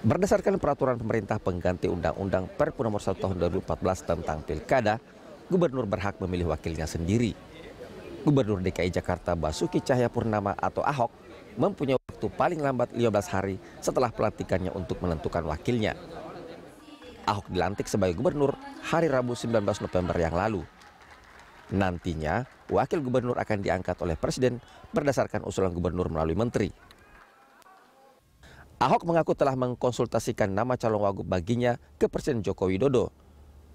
Berdasarkan peraturan pemerintah pengganti Undang-Undang Perpu Nomor 1 Tahun 2014 tentang Pilkada, Gubernur berhak memilih wakilnya sendiri. Gubernur DKI Jakarta Basuki Cahayapurnama atau Ahok mempunyai waktu paling lambat 15 hari setelah pelantikannya untuk menentukan wakilnya. Ahok dilantik sebagai gubernur hari Rabu 19 November yang lalu. Nantinya, wakil gubernur akan diangkat oleh Presiden berdasarkan usulan gubernur melalui menteri. Ahok mengaku telah mengkonsultasikan nama calon wagub baginya ke Presiden Joko Widodo.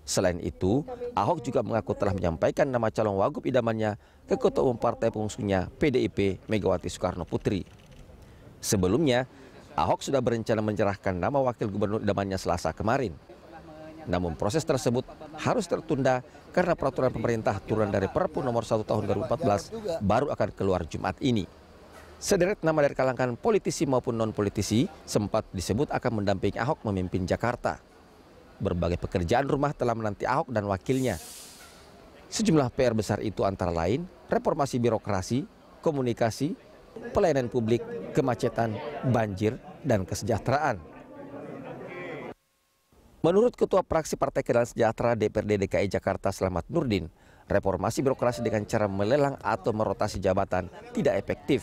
Selain itu, Ahok juga mengaku telah menyampaikan nama calon wagub idamannya ke Ketua Umum Partai Pengusungnya PDIP Megawati Soekarno Putri. Sebelumnya, Ahok sudah berencana menyerahkan nama wakil gubernur idamannya Selasa kemarin. Namun proses tersebut harus tertunda karena peraturan pemerintah turun dari Perpu Nomor 1 Tahun 2014 baru akan keluar Jumat ini. Sederet nama dari kalangan politisi maupun non-politisi sempat disebut akan mendampingi Ahok memimpin Jakarta. Berbagai pekerjaan rumah telah menanti Ahok dan wakilnya. Sejumlah PR besar itu antara lain reformasi birokrasi, komunikasi, pelayanan publik, kemacetan, banjir, dan kesejahteraan. Menurut Ketua Praksi Partai Keadilan Sejahtera DPRD DKI Jakarta Slamet Nurdin, reformasi birokrasi dengan cara melelang atau merotasi jabatan tidak efektif.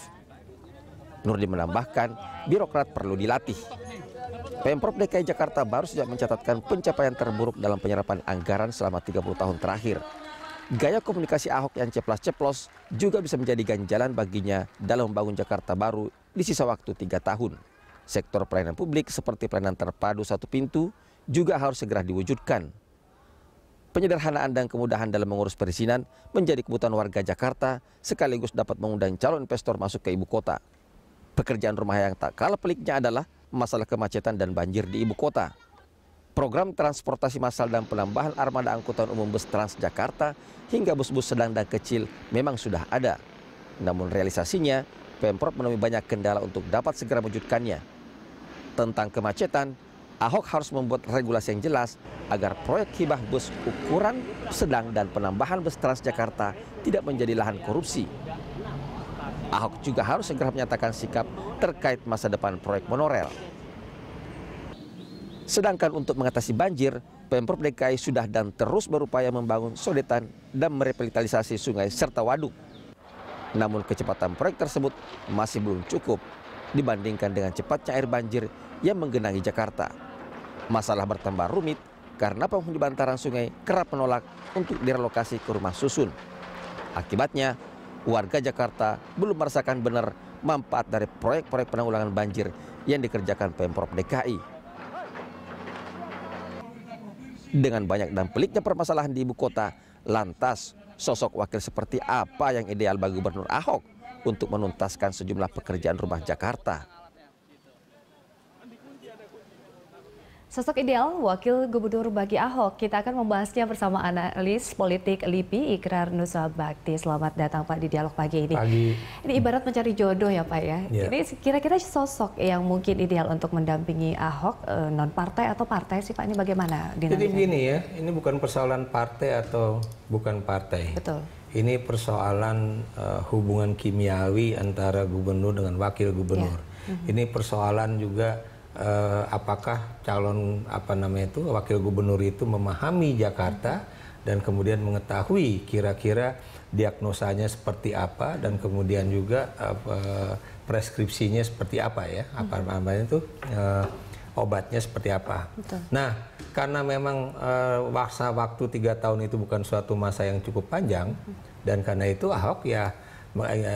Nurdin menambahkan, birokrat perlu dilatih. Pemprov DKI Jakarta baru saja mencatatkan pencapaian terburuk dalam penyerapan anggaran selama 30 tahun terakhir. Gaya komunikasi Ahok yang ceplas-ceplos juga bisa menjadi ganjalan baginya dalam membangun Jakarta baru di sisa waktu 3 tahun. Sektor pelayanan publik seperti pelayanan terpadu satu pintu juga harus segera diwujudkan. Penyederhanaan dan kemudahan dalam mengurus perizinan menjadi kebutuhan warga Jakarta sekaligus dapat mengundang calon investor masuk ke ibu kota. Pekerjaan rumah yang tak kalah peliknya adalah masalah kemacetan dan banjir di ibu kota. Program transportasi massal dan penambahan armada angkutan umum bus Transjakarta hingga bus-bus sedang dan kecil memang sudah ada. Namun realisasinya, Pemprov menemui banyak kendala untuk dapat segera mewujudkannya. Tentang kemacetan, Ahok harus membuat regulasi yang jelas agar proyek hibah bus ukuran sedang dan penambahan bus Transjakarta tidak menjadi lahan korupsi. Ahok juga harus segera menyatakan sikap terkait masa depan proyek monorel. Sedangkan untuk mengatasi banjir, Pemprov DKI sudah dan terus berupaya membangun sodetan dan merevitalisasi sungai serta waduk. Namun kecepatan proyek tersebut masih belum cukup dibandingkan dengan cepatnya air banjir yang menggenangi Jakarta. Masalah bertambah rumit karena penghuni bantaran sungai kerap menolak untuk direlokasi ke rumah susun. Akibatnya, warga Jakarta belum merasakan benar manfaat dari proyek-proyek penanggulangan banjir yang dikerjakan Pemprov DKI. Dengan banyak dan peliknya permasalahan di ibu kota, lantas sosok wakil seperti apa yang ideal bagi Gubernur Ahok untuk menuntaskan sejumlah pekerjaan rumah Jakarta? Sosok ideal wakil gubernur bagi Ahok, kita akan membahasnya bersama analis politik LIPI Ikrar Nusa Bakti. Selamat datang Pak di Dialog Pagi ini. Pagi. Ini ibarat mencari jodoh ya Pak ya. Ini kira-kira sosok yang mungkin ideal untuk mendampingi Ahok, non partai atau partai sih Pak, ini bagaimana? Jadi gini ya, ini bukan persoalan partai atau bukan partai. Betul. Ini persoalan hubungan kimiawi antara gubernur dengan wakil gubernur. Ini persoalan juga apakah calon wakil gubernur itu memahami Jakarta dan kemudian mengetahui kira-kira diagnosanya seperti apa dan kemudian juga preskripsinya seperti apa ya, obatnya seperti apa. Betul. Nah, karena memang masa waktu 3 tahun itu bukan suatu masa yang cukup panjang dan karena itu Ahok ya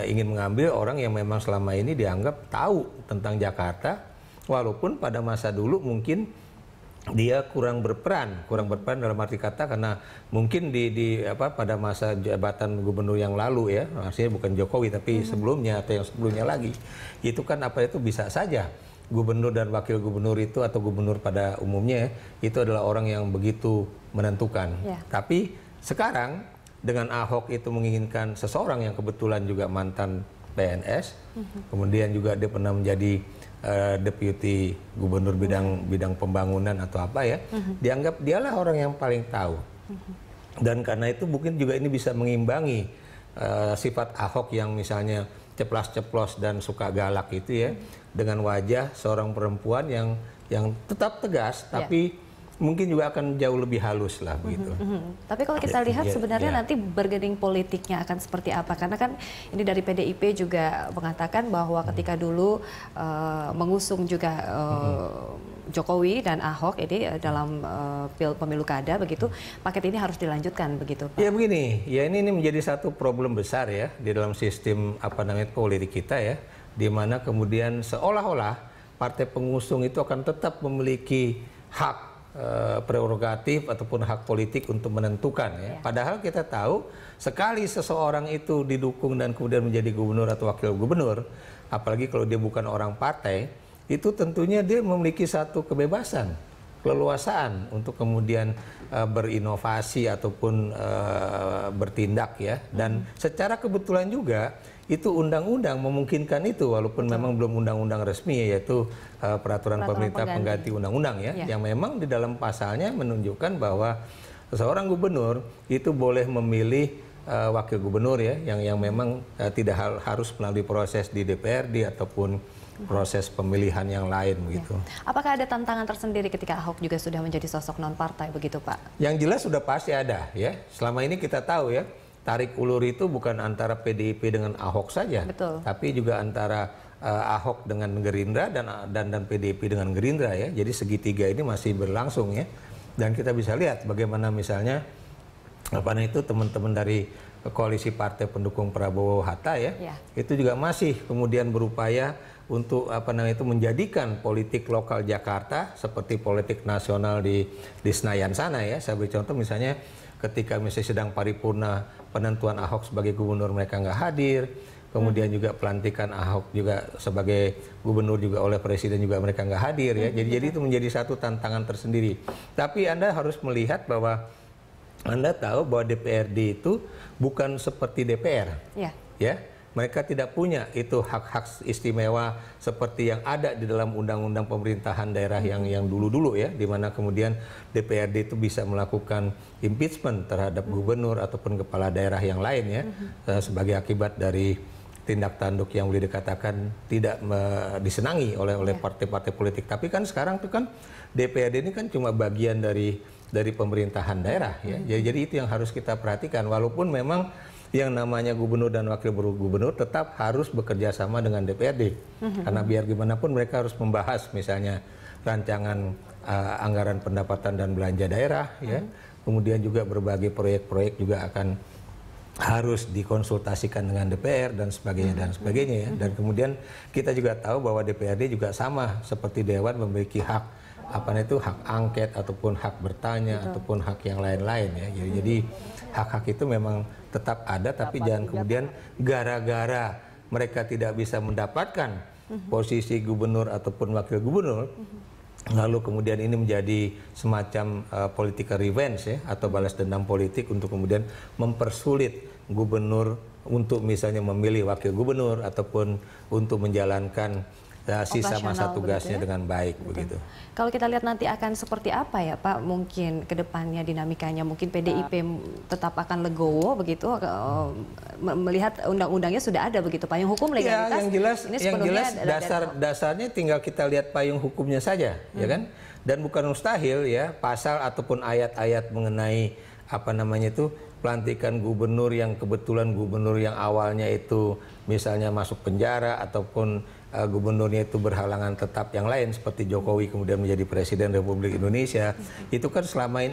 ingin mengambil orang yang memang selama ini dianggap tahu tentang Jakarta. Walaupun pada masa dulu mungkin dia kurang berperan dalam arti kata karena mungkin pada masa jabatan gubernur yang lalu ya, artinya bukan Jokowi tapi sebelumnya atau yang sebelumnya lagi, itu kan itu bisa saja gubernur dan wakil gubernur itu atau gubernur pada umumnya itu adalah orang yang begitu menentukan. Tapi sekarang dengan Ahok itu menginginkan seseorang yang kebetulan juga mantan PNS, kemudian juga dia pernah menjadi deputi gubernur bidang pembangunan atau apa ya, dianggap dialah orang yang paling tahu. Dan karena itu mungkin juga ini bisa mengimbangi sifat Ahok yang misalnya ceplas-ceplos dan suka galak itu ya, dengan wajah seorang perempuan yang yang tetap tegas, tapi mungkin juga akan jauh lebih halus lah begitu. Tapi kalau kita lihat sebenarnya nanti bergening politiknya akan seperti apa? Karena kan ini dari PDIP juga mengatakan bahwa ketika dulu mengusung juga Jokowi dan Ahok ini dalam pemilu kada begitu, paket ini harus dilanjutkan begitu, Pak? Ya begini, ya ini menjadi satu problem besar ya di dalam sistem politik kita ya, di mana kemudian seolah-olah partai pengusung itu akan tetap memiliki hak prerogatif ataupun hak politik untuk menentukan ya. Padahal kita tahu sekali seseorang itu didukung dan kemudian menjadi gubernur atau wakil gubernur, apalagi kalau dia bukan orang partai, itu tentunya dia memiliki satu kebebasan, keleluasaan untuk kemudian berinovasi ataupun bertindak ya. Dan secara kebetulan juga itu undang-undang memungkinkan itu, walaupun memang belum undang-undang resmi, yaitu peraturan pemerintah pengganti undang-undang ya, yang memang di dalam pasalnya menunjukkan bahwa seorang gubernur itu boleh memilih wakil gubernur ya, yang memang tidak harus melalui proses di DPRD ataupun proses pemilihan yang lain begitu. Apakah ada tantangan tersendiri ketika Ahok juga sudah menjadi sosok non partai begitu, Pak? Yang jelas sudah pasti ada ya. Selama ini kita tahu ya, tarik ulur itu bukan antara PDIP dengan Ahok saja, tapi juga antara Ahok dengan Gerindra dan PDIP dengan Gerindra ya. Jadi segitiga ini masih berlangsung ya. Dan kita bisa lihat bagaimana misalnya itu teman-teman dari koalisi partai pendukung Prabowo Hatta ya, itu juga masih kemudian berupaya untuk menjadikan politik lokal Jakarta seperti politik nasional di Senayan sana ya. Saya beri contoh misalnya ketika misalnya sedang paripurna penentuan Ahok sebagai gubernur, mereka nggak hadir. Kemudian juga pelantikan Ahok juga sebagai gubernur juga oleh presiden juga mereka nggak hadir ya. Jadi itu menjadi satu tantangan tersendiri. Tapi Anda harus melihat bahwa Anda tahu bahwa DPRD itu bukan seperti DPR. Ya. Mereka tidak punya itu hak-hak istimewa seperti yang ada di dalam undang-undang pemerintahan daerah yang dulu-dulu ya, di mana kemudian DPRD itu bisa melakukan impeachment terhadap gubernur ataupun kepala daerah yang lain ya, sebagai akibat dari tindak tanduk yang boleh dikatakan tidak disenangi oleh partai-partai politik. Tapi kan sekarang itu kan DPRD ini kan cuma bagian dari pemerintahan daerah ya. Jadi itu yang harus kita perhatikan, walaupun memang yang namanya gubernur dan wakil gubernur tetap harus bekerja sama dengan DPRD. Karena biar gimana pun mereka harus membahas misalnya rancangan anggaran pendapatan dan belanja daerah ya. Kemudian juga berbagai proyek-proyek juga akan harus dikonsultasikan dengan DPR dan sebagainya ya. Dan kemudian kita juga tahu bahwa DPRD juga sama seperti Dewan memiliki hak hak angket ataupun hak bertanya ataupun hak yang lain-lain ya. Jadi hak-hak itu memang tetap ada, tapi jangan kemudian gara-gara mereka tidak bisa mendapatkan posisi gubernur ataupun wakil gubernur, lalu kemudian ini menjadi semacam political revenge ya, atau balas dendam politik untuk kemudian mempersulit gubernur untuk misalnya memilih wakil gubernur ataupun untuk menjalankan sisa masa tugasnya dengan baik begitu. Kalau kita lihat nanti akan seperti apa ya Pak, mungkin ke depannya dinamikanya, mungkin PDIP tetap akan legowo begitu, melihat undang-undangnya sudah ada begitu, payung hukum legalitas. Ya, yang jelas dasarnya tinggal kita lihat payung hukumnya saja, ya kan? Dan bukan mustahil ya pasal ataupun ayat-ayat mengenai pelantikan gubernur yang kebetulan gubernur yang awalnya itu misalnya masuk penjara ataupun gubernurnya itu berhalangan tetap yang lain seperti Jokowi kemudian menjadi Presiden Republik Indonesia, itu kan selama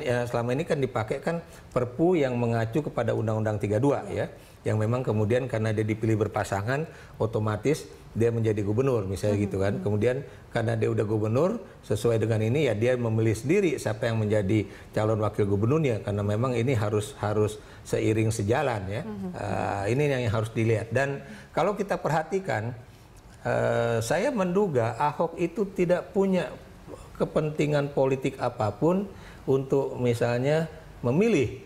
ini kan dipakai kan Perpu yang mengacu kepada Undang-Undang 32 ya, yang memang kemudian karena dia dipilih berpasangan otomatis dia menjadi gubernur misalnya gitu kan. Kemudian karena dia udah gubernur sesuai dengan ini ya dia memilih sendiri siapa yang menjadi calon wakil gubernurnya, karena memang ini harus seiring sejalan ya. Ini yang harus dilihat. Dan kalau kita perhatikan, saya menduga Ahok itu tidak punya kepentingan politik apapun untuk misalnya memilih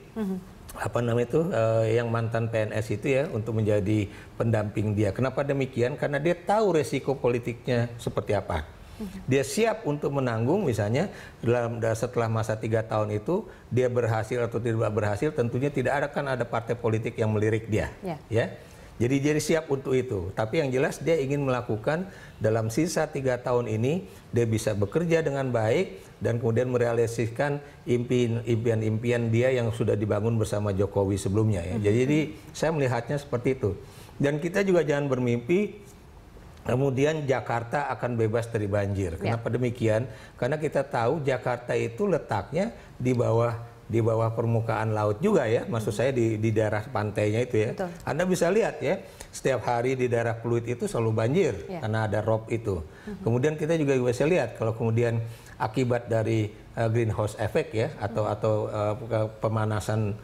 yang mantan PNS itu ya untuk menjadi pendamping dia. Kenapa demikian? Karena dia tahu resiko politiknya seperti apa. Dia siap untuk menanggung misalnya setelah masa 3 tahun itu dia berhasil atau tidak berhasil, tentunya tidak akan ada partai politik yang melirik dia. Ya. Jadi siap untuk itu. Tapi yang jelas dia ingin melakukan dalam sisa 3 tahun ini dia bisa bekerja dengan baik dan kemudian merealisasikan impian-impian dia yang sudah dibangun bersama Jokowi sebelumnya ya. Jadi saya melihatnya seperti itu. Dan kita juga jangan bermimpi kemudian Jakarta akan bebas dari banjir. Kenapa demikian? Karena kita tahu Jakarta itu letaknya di bawah permukaan laut juga ya, maksud saya di daerah pantainya itu ya. Betul. Anda bisa lihat ya, setiap hari di daerah Pluit itu selalu banjir karena ada rob itu. Kemudian kita juga bisa lihat kalau kemudian akibat dari greenhouse effect ya atau pemanasan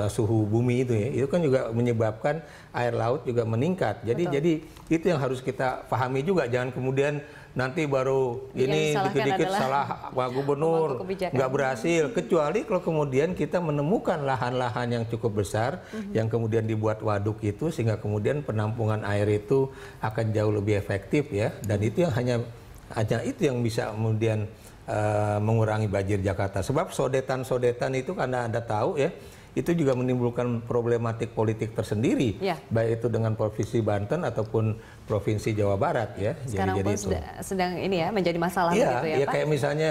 suhu bumi itu ya, itu kan juga menyebabkan air laut juga meningkat. Jadi itu yang harus kita pahami juga, jangan kemudian nanti baru ini dikit-dikit salah Pak Gubernur, nggak berhasil. Kecuali kalau kemudian kita menemukan lahan-lahan yang cukup besar, yang kemudian dibuat waduk itu, sehingga kemudian penampungan air itu akan jauh lebih efektif ya. Dan itu yang hanya itu yang bisa kemudian mengurangi banjir Jakarta. Sebab sodetan-sodetan itu karena Anda tahu ya, itu juga menimbulkan problematik politik tersendiri, baik itu dengan Provinsi Banten ataupun Provinsi Jawa Barat ya. Sekarang jadi pun sedang ini ya menjadi masalah begitu ya, Pak? Kayak misalnya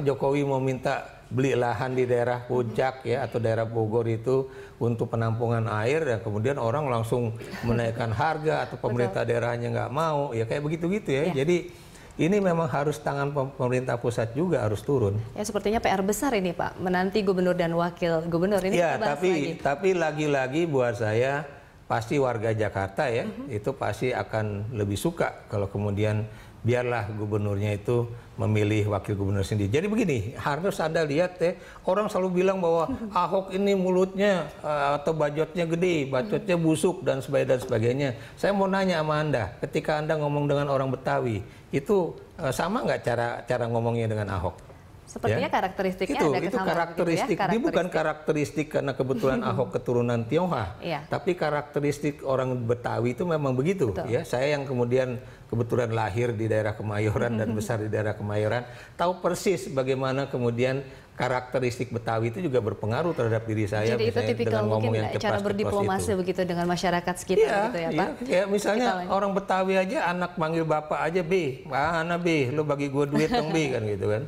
Jokowi mau minta beli lahan di daerah Puncak ya atau daerah Bogor itu untuk penampungan air, dan kemudian orang langsung menaikkan harga atau pemerintah daerahnya nggak mau ya, kayak begitu-gitu ya. Jadi ini memang harus tangan pemerintah pusat juga harus turun. Ya sepertinya PR besar ini Pak, menanti gubernur dan wakil gubernur ini. Ya tapi lagi-lagi buat saya pasti warga Jakarta ya itu pasti akan lebih suka kalau kemudian biarlah gubernurnya itu memilih wakil gubernur sendiri. Jadi begini, harus Anda lihat ya, orang selalu bilang bahwa Ahok ini mulutnya atau bacotnya gede, bacotnya busuk dan sebagainya. Saya mau nanya sama Anda, ketika Anda ngomong dengan orang Betawi, itu sama nggak cara ngomongnya dengan Ahok? Sepertinya karakteristiknya ada kesamaan. Itu karakteristik, dia bukan karakteristik karena kebetulan Ahok keturunan Tionghoa, tapi karakteristik orang Betawi itu memang begitu. Ya, saya yang kemudian kebetulan lahir di daerah Kemayoran dan besar di daerah Kemayoran, tahu persis bagaimana kemudian karakteristik Betawi itu juga berpengaruh terhadap diri saya. Jadi itu tipikal mungkin cara berdiplomasi begitu dengan masyarakat sekitar gitu ya Pak? Ya, misalnya orang Betawi aja anak manggil bapak aja B, mana B, lu bagi gua duit dong B, kan gitu kan.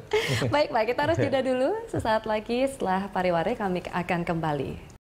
Baik Pak, kita harus jeda dulu. Sesaat lagi setelah pariwara kami akan kembali.